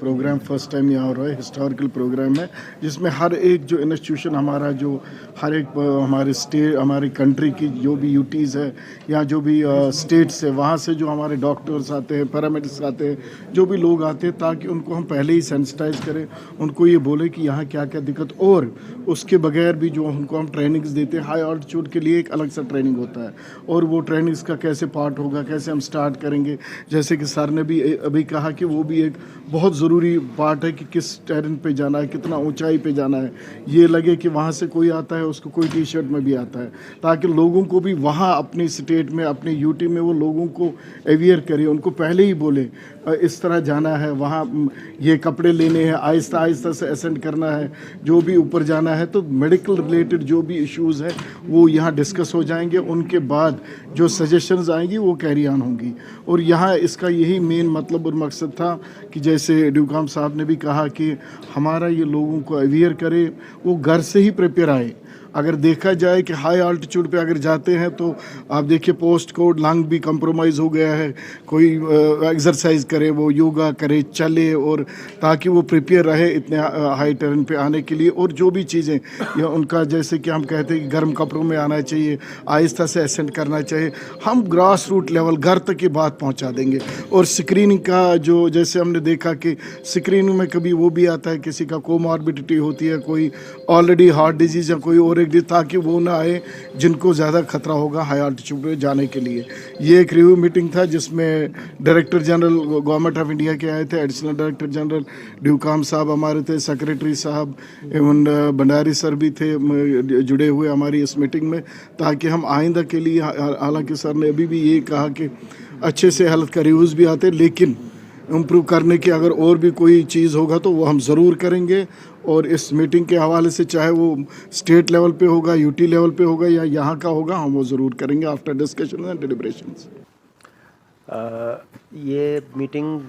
Program first time यहाँ हो रहा है, हिस्टोरिकल प्रोग्राम है जिसमें हर एक जो इंस्टीट्यूशन हमारा जो हर एक हमारे स्टेट हमारी कंट्री की जो भी यूटीज़ है या जो भी स्टेट्स है वहाँ से जो हमारे डॉक्टर्स आते हैं, पैरामेडिक्स आते हैं, जो भी लोग आते हैं, ताकि उनको हम पहले ही सेंसिटाइज करें, उनको ये बोले कि यहाँ क्या क्या दिक्कत, और उसके बगैर भी जो उनको हम ट्रेनिंग्स देते हैं। हाई ऑल्टीट्यूड के लिए एक अलग सा ट्रेनिंग होता है और वो ट्रेनिंग्स का कैसे पार्ट होगा, कैसे हम स्टार्ट करेंगे। जैसे कि सर ने भी अभी कहा कि वो भी एक बहुत ज़रूरी पार्ट है कि किस टेरेन पे जाना है, कितना ऊंचाई पे जाना है, ये लगे कि वहाँ से कोई आता है उसको कोई टी शर्ट में भी आता है, ताकि लोगों को भी वहाँ अपनी स्टेट में अपने यूटी में वो लोगों को अवेयर करे, उनको पहले ही बोले इस तरह जाना है, वहाँ ये कपड़े लेने हैं, आहिस्ता आहिस्ता से असेंड करना है, जो भी ऊपर जाना है। तो मेडिकल रिलेटेड जो भी इश्यूज़ है वो यहाँ डिस्कस हो जाएंगे, उनके बाद जो सजेशंस आएंगी वो कैरी ऑन होंगी। और यहाँ इसका यही मेन मतलब और मकसद था कि जैसे ड्यूकाम साहब ने भी कहा कि हमारा ये लोगों को अवेयर करे, वो घर से ही प्रिपेयर आए। अगर देखा जाए कि हाई आल्टीट्यूड पे अगर जाते हैं तो आप देखिए पोस्ट कोड लंग भी कंप्रोमाइज़ हो गया है, कोई एक्सरसाइज करे, वो योगा करे, चले, और ताकि वो प्रिपेयर रहे इतने हाई टेरेन पे आने के लिए। और जो भी चीज़ें या उनका जैसे कि हम कहते हैं कि गर्म कपड़ों में आना चाहिए, आहिस्ता से असेंड करना चाहिए, हम ग्रास रूट लेवल घर तक ये बात पहुंचा देंगे। और स्क्रीनिंग का जो जैसे हमने देखा कि स्क्रीनिंग में कभी वो भी आता है किसी का कोमॉर्बिडिटी होती है, कोई ऑलरेडी हार्ट डिजीज़ या कोई और एक डिजीज, ताकि वो ना आए जिनको ज़्यादा खतरा होगा हाई आल्टीट्यूड पे जाने के लिए। ये एक रिव्यू मीटिंग था जिसमें director general government of India के आए थे, एडिशनल डायरेक्टर जनरल ड्यूकाम साहब हमारे थे, सेक्रेटरी साहब एवं भंडारी सर भी थे जुड़े हुए हमारी इस मीटिंग में, ताकि हम आइंदा के लिए, हालांकि सर ने अभी भी ये कहा कि अच्छे से हेल्थ का रिव्यूज़ भी आते, लेकिन इम्प्रूव करने की अगर और भी कोई चीज़ होगा तो वो हम ज़रूर करेंगे। और इस मीटिंग के हवाले से चाहे वो स्टेट लेवल पे होगा, यूटी लेवल पे होगा या यहाँ का होगा, हम वो ज़रूर करेंगे आफ्टर डिस्कशन एंड डिलिब्रेशंस। ये मीटिंग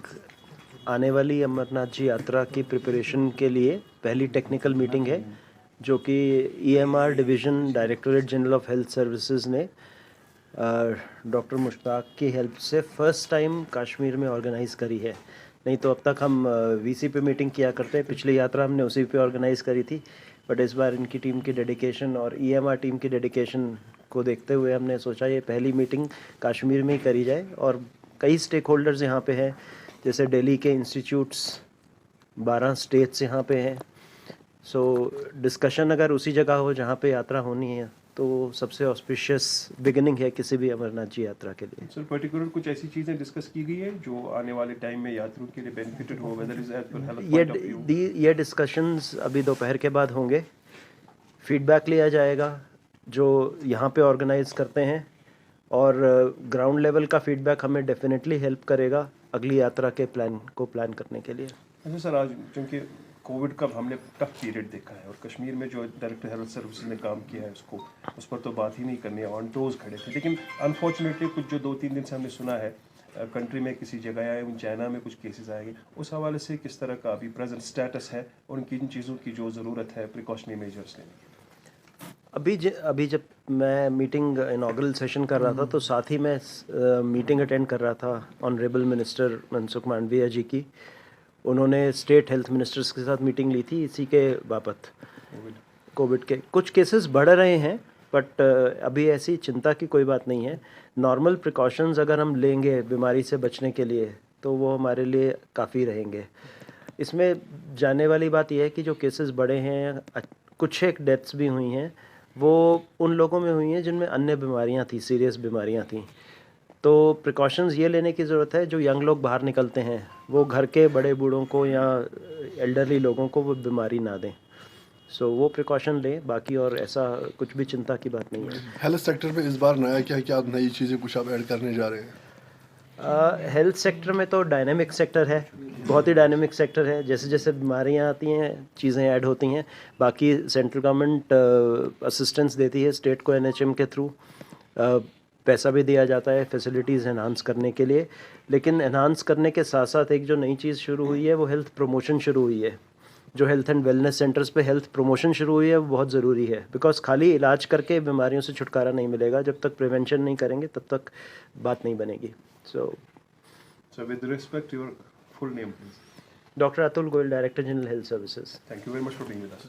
आने वाली अमरनाथ जी यात्रा की प्रिपरेशन के लिए पहली टेक्निकल मीटिंग है, जो कि EMR division directorate general of health services ने डॉक्टर मुश्ताक की हेल्प से फ़र्स्ट टाइम कश्मीर में ऑर्गेनाइज़ करी है। नहीं तो अब तक हम VC पे मीटिंग किया करते हैं, पिछली यात्रा हमने उसी पे ऑर्गेनाइज़ करी थी, बट इस बार इनकी टीम की डेडिकेशन और EMR टीम की डेडिकेशन को देखते हुए हमने सोचा ये पहली मीटिंग कश्मीर में ही करी जाए। और कई स्टेक होल्डर्स यहाँ पे हैं, जैसे दिल्ली के इंस्टीट्यूट्स, 12 स्टेट्स यहाँ पे हैं। सो डिस्कशन अगर उसी जगह हो जहाँ पे यात्रा होनी है तो सबसे ऑस्पिशियस बिगिनिंग है किसी भी अमरनाथ जी यात्रा के लिए। सर पर्टिकुलर कुछ ऐसी चीज़ें डिस्कस की गई है जो आने वाले टाइम में यात्रियों के लिए बेनिफिटेड हो, whether is as per health point of view? ये डिस्कशंस अभी दोपहर के बाद होंगे, फीडबैक लिया जाएगा जो यहाँ पे ऑर्गेनाइज करते हैं, और ग्राउंड लेवल का फीडबैक हमें डेफिनेटली हेल्प करेगा अगली यात्रा के प्लान करने के लिए। अच्छा सर, आज क्योंकि कोविड का हमने टफ पीरियड देखा है और कश्मीर में जो डायरेक्टर हेल्थ सर्विसेज ने काम किया है उस पर तो बात ही नहीं करनी है, ऑन टोज खड़े थे। लेकिन अनफॉर्चुनेटली कुछ जो 2-3 दिन से हमने सुना है कंट्री में किसी जगह आए, चाइना में कुछ केसेस आएंगे, उस हवाले से किस तरह का अभी प्रेजेंट स्टेटस है और उनकी इन चीज़ों की जो ज़रूरत है प्रिकॉशनरी मेजर्स लेने की? अभी जब मैं मीटिंग इनॉग्रल सेशन कर रहा था तो साथ ही मैं मीटिंग अटेंड कर रहा था ऑनरेबल मिनिस्टर मनसुख मांडविया जी की। उन्होंने स्टेट हेल्थ मिनिस्टर्स के साथ मीटिंग ली थी इसी के बाबत। कोविड के कुछ केसेस बढ़ रहे हैं, बट अभी ऐसी चिंता की कोई बात नहीं है। नॉर्मल प्रिकॉशंस अगर हम लेंगे बीमारी से बचने के लिए तो वो हमारे लिए काफ़ी रहेंगे। इसमें जानने वाली बात यह है कि जो केसेस बढ़े हैं, कुछ एक डेथ्स भी हुई हैं, वो उन लोगों में हुई हैं जिनमें अन्य बीमारियां थी, सीरियस बीमारियां थी। तो प्रिकॉशंस ये लेने की ज़रूरत है, जो यंग लोग बाहर निकलते हैं वो घर के बड़े बूढ़ों को या एल्डरली लोगों को वो बीमारी ना दें। सो वो प्रिकॉशन लें, बाकी और ऐसा कुछ भी चिंता की बात नहीं है। हेल्थ सेक्टर में इस बार नया क्या नई चीज़ें कुछ आप ऐड करने जा रहे हैं? हेल्थ सेक्टर में तो डायनेमिक सेक्टर है, बहुत ही डायनेमिक सेक्टर है। जैसे जैसे बीमारियां आती हैं चीज़ें ऐड होती हैं। बाकी सेंट्रल गवर्नमेंट असिस्टेंस देती है स्टेट को NHM के थ्रू, पैसा भी दिया जाता है फैसिलिटीज़ एनहांस करने के लिए। लेकिन एनहांस करने के साथ साथ एक जो नई चीज़ शुरू हुई है वो हेल्थ प्रमोशन शुरू हुई है। जो हेल्थ एंड वेलनेस सेंटर्स पे हेल्थ प्रमोशन शुरू हुई है वो बहुत ज़रूरी है, बिकॉज खाली इलाज करके बीमारियों से छुटकारा नहीं मिलेगा। जब तक प्रिवेंशन नहीं करेंगे तब तक बात नहीं बनेगी। So with respect, your full name please. Dr. Atul Goyal, Director General Health Services. Thank you very much for being with us.